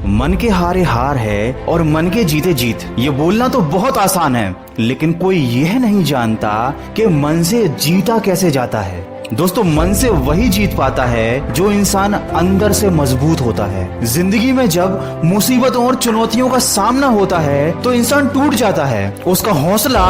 मन के हारे हार है और मन के जीते जीत। ये बोलना तो बहुत आसान है, लेकिन कोई यह नहीं जानता कि मन से जीता कैसे जाता है। दोस्तों, मन से वही जीत पाता है जो इंसान अंदर से मजबूत होता है। जिंदगी में जब मुसीबतों और चुनौतियों का सामना होता है तो इंसान टूट जाता है, उसका हौसला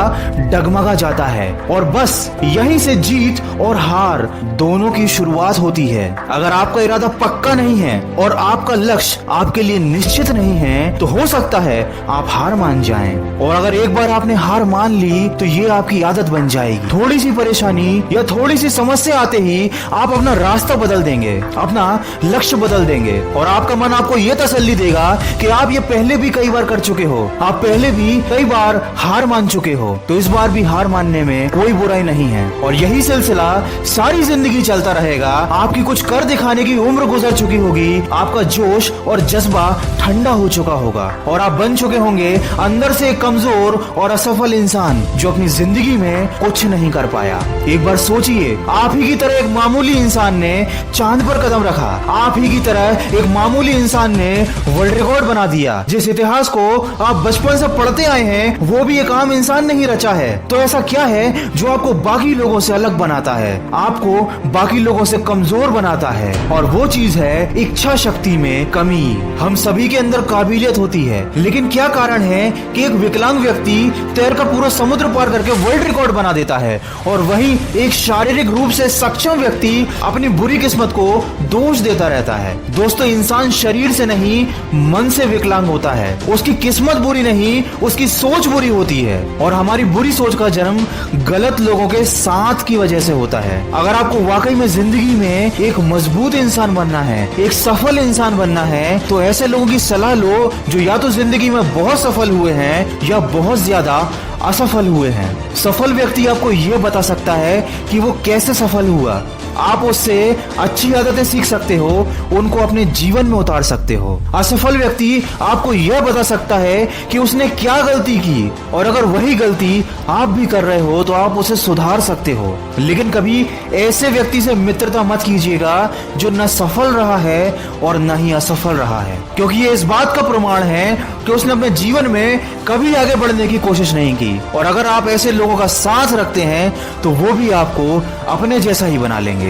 डगमगा जाता है और बस यहीं से जीत और हार दोनों की शुरुआत होती है। अगर आपका इरादा पक्का नहीं है और आपका लक्ष्य आपके लिए निश्चित नहीं है तो हो सकता है आप हार मान जाएं। और अगर एक बार आपने हार मान ली तो ये आपकी आदत बन जाएगी। थोड़ी सी परेशानी या थोड़ी सी समस्या आते ही आप अपना रास्ता बदल देंगे, अपना लक्ष्य बदल देंगे और आपका मन आपको यह तसल्ली देगा कि आप ये पहले भी कई बार कर चुके हो, आप पहले भी कई बार हार मान चुके हो, तो इस बार भी हार मानने में कोई बुराई नहीं है। और यही सिलसिला सारी जिंदगी चलता रहेगा। आपकी कुछ कर दिखाने की उम्र गुजर चुकी होगी, आपका जोश और जज्बा ठंडा हो चुका होगा और आप बन चुके होंगे अंदर से एक कमजोर और असफल इंसान जो अपनी जिंदगी में कुछ नहीं कर पाया। एक बार सोचिए, आप ही की तरह एक मामूली इंसान ने चांद पर कदम रखा, आप ही की तरह एक मामूली इंसान ने वर्ल्ड रिकॉर्ड बना दिया। जिस इतिहास को आप बचपन से पढ़ते आए हैं वो भी एक आम इंसान नहीं रचा है। तो ऐसा क्या है जो आपको बाकी लोगों से अलग बनाता है, आपको बाकी लोगों से कमजोर बनाता है? और वो चीज है इच्छा शक्ति में कमी। हम सभी के अंदर काबिलियत होती है, लेकिन क्या कारण है कि एक विकलांग व्यक्ति तैर का पूरा समुद्र पार करके वर्ल्ड रिकॉर्ड बना देता है और वहीं एक शारीरिक रूप से सक्षम व्यक्ति अपनी बुरी किस्मत को दोष देता रहता है। दोस्तों, इंसान शरीर से नहीं मन से विकलांग होता है। उसकी किस्मत बुरी नहीं, उसकी सोच बुरी होती है और हमारी बुरी सोच का जन्म गलत लोगों के साथ की वजह से होता है। अगर आपको वाकई में जिंदगी में एक मजबूत इंसान बनना है, एक सफल इंसान बनना है, तो ऐसे लोगों की सलाह लो जो या तो जिंदगी में बहुत सफल हुए हैं या बहुत ज्यादा असफल हुए हैं। सफल व्यक्ति आपको यह बता सकता है कि वो कैसे सफल हुआ। आप उससे अच्छी आदतें सीख सकते हो, उनको अपने जीवन में उतार सकते हो। असफल व्यक्ति आपको यह बता सकता है कि उसने क्या गलती की और अगर वही गलती आप भी कर रहे हो तो आप उसे सुधार सकते हो। लेकिन कभी ऐसे व्यक्ति से मित्रता मत कीजिएगा जो न सफल रहा है और न ही असफल रहा है, क्योंकि ये इस बात का प्रमाण है कि उसने अपने जीवन में कभी आगे बढ़ने की कोशिश नहीं की। और अगर आप ऐसे लोगों का साथ रखते हैं तो वो भी आपको अपने जैसा ही बना लेंगे।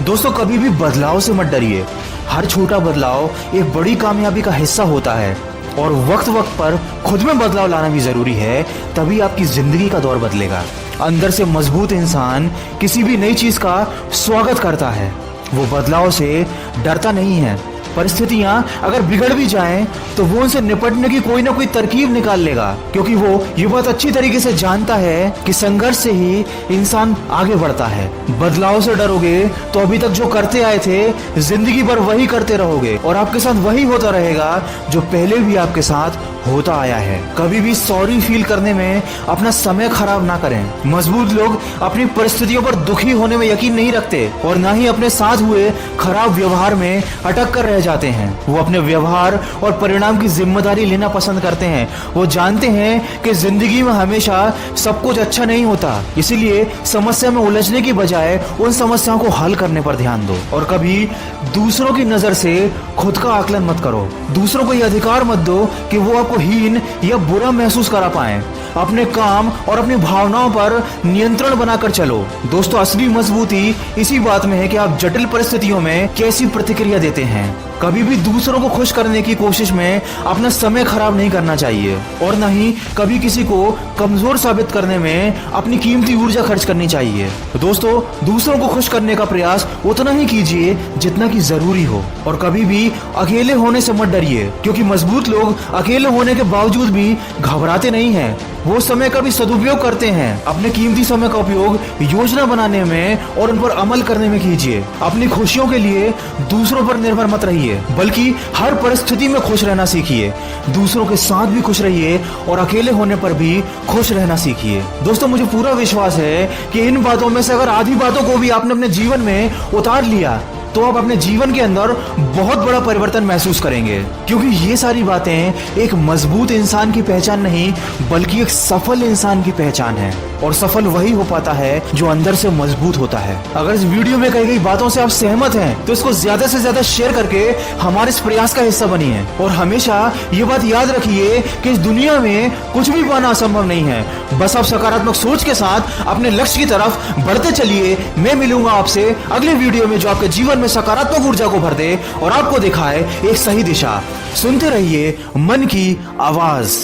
दोस्तों, कभी भी बदलाव से मत डरिए। हर छोटा बदलाव एक बड़ी कामयाबी का हिस्सा होता है और वक्त वक्त पर खुद में बदलाव लाना भी जरूरी है, तभी आपकी जिंदगी का दौर बदलेगा। अंदर से मजबूत इंसान किसी भी नई चीज का स्वागत करता है, वो बदलाव से डरता नहीं है। परिस्थितियां अगर बिगड़ भी जाएं तो वो उनसे निपटने की कोई ना कोई तरकीब निकाल लेगा, क्योंकि वो ये बात अच्छी तरीके से जानता है कि संघर्ष से ही इंसान आगे बढ़ता है। बदलाव से डरोगे तो अभी तक जो करते आए थे जिंदगी भर वही करते रहोगे और आपके साथ वही होता रहेगा जो पहले भी आपके साथ होता आया है। कभी भी सॉरी फील करने में अपना समय खराब ना करें। मजबूत लोग अपनी परिस्थितियों पर दुखी होने में यकीन नहीं रखते और ना ही अपने साथ हुए खराब व्यवहार में अटक कर रह जाते हैं। वो अपने व्यवहार और परिणाम की जिम्मेदारी लेना पसंद करते हैं। वो जानते हैं कि जिंदगी में हमेशा सब कुछ अच्छा नहीं होता, इसीलिए समस्या में उलझने की बजाय उन समस्याओं को हल करने पर ध्यान दो। और कभी दूसरों की नजर से खुद का आकलन मत करो। दूसरों को यह अधिकार मत दो कि वो आपको हीन या बुरा महसूस करा पाए। अपने काम और अपनी भावनाओं पर नियंत्रण बनाकर चलो। दोस्तों, असली मजबूती इसी बात में है कि आप जटिल परिस्थितियों में कैसी प्रतिक्रिया देते हैं। कभी भी दूसरों को खुश करने की कोशिश में अपना समय खराब नहीं करना चाहिए और न ही कभी किसी को कमजोर साबित करने में अपनी कीमती ऊर्जा खर्च करनी चाहिए। दोस्तों, दूसरों को खुश करने का प्रयास उतना ही कीजिए जितना कि जरूरी हो और कभी भी अकेले होने से मत डरिए, क्योंकि मजबूत लोग अकेले होने के बावजूद भी घबराते नहीं हैं। वो समय का भी सदुपयोग करते हैं। अपने कीमती समय का उपयोग योजना बनाने में और उन पर अमल करने में कीजिए। अपनी खुशियों के लिए दूसरों पर निर्भर मत रहिए, बल्कि हर परिस्थिति में खुश रहना सीखिए। दूसरों के साथ भी खुश रहिए और अकेले होने पर भी खुश रहना सीखिए। दोस्तों, मुझे पूरा विश्वास है कि इन बातों में से अगर आधी बातों को भी आपने अपने जीवन में उतार लिया तो आप अपने जीवन के अंदर बहुत बड़ा परिवर्तन महसूस करेंगे, क्योंकि ये सारी बातें एक मजबूत इंसान की पहचान नहीं बल्कि एक सफल इंसान की पहचान है। और सफल वही हो पाता है जो अंदर से मजबूत होता है। अगर इस वीडियो में कही गई बातों से आप सहमत हैं तो इसको ज्यादा से ज्यादा शेयर करके हमारे इस प्रयास का हिस्सा बनिए। और हमेशा ये बात याद रखिए कि इस दुनिया में कुछ भी पाना असंभव नहीं है। बस आप सकारात्मक सोच के साथ अपने लक्ष्य की तरफ बढ़ते चलिए। मैं मिलूंगा आपसे अगले वीडियो में जो आपके जीवन में सकारात्मक ऊर्जा को भर दे और आपको दिखाए एक सही दिशा। सुनते रहिए मन की आवाज।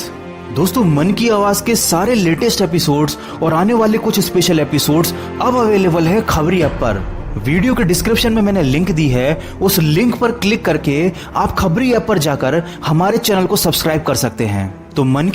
दोस्तों, मन की आवाज के सारे लेटेस्ट एपिसोड्स और आने वाले कुछ स्पेशल एपिसोड्स अब अवेलेबल है खबरी ऐप पर। वीडियो के डिस्क्रिप्शन में मैंने लिंक दी है, उस लिंक पर क्लिक करके आप खबरी ऐप पर जाकर हमारे चैनल को सब्सक्राइब कर सकते हैं। तो मन की